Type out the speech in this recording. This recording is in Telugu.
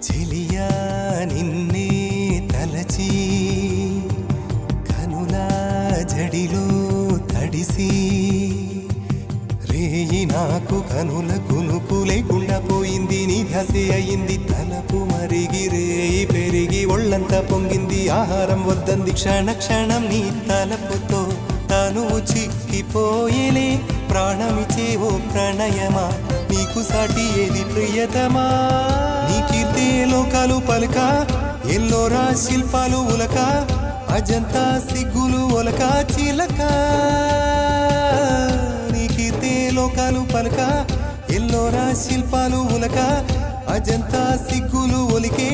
చెలియా నిన్నే తలచి కనులా జడిలో తడిసి రేయి నాకు కనుల కునుకు లేకుండా పోయింది నీ ధ్యాసే అయింది తలపు మరిగి రేయి పెరిగి ఒళ్ళంతా పొంగింది ఆహారం వద్దంది క్షణ క్షణం నీ తలపుతో తను చిక్కిపోయేలే ప్రాణమిచే ఓ ప్రణయమా నీకు సాటి ఏది ప్రియతమా నీ కీర్తే లోకాలు పలక ఎల్లోరా శిల్పాలు ఉలక అజంతా సిగ్గులు ఒలక చిలక నీ కీర్తే లోకాలు పలక ఎల్లోరా శిల్పాలు ఉలక అజంతా సిగ్గులు ఒలికే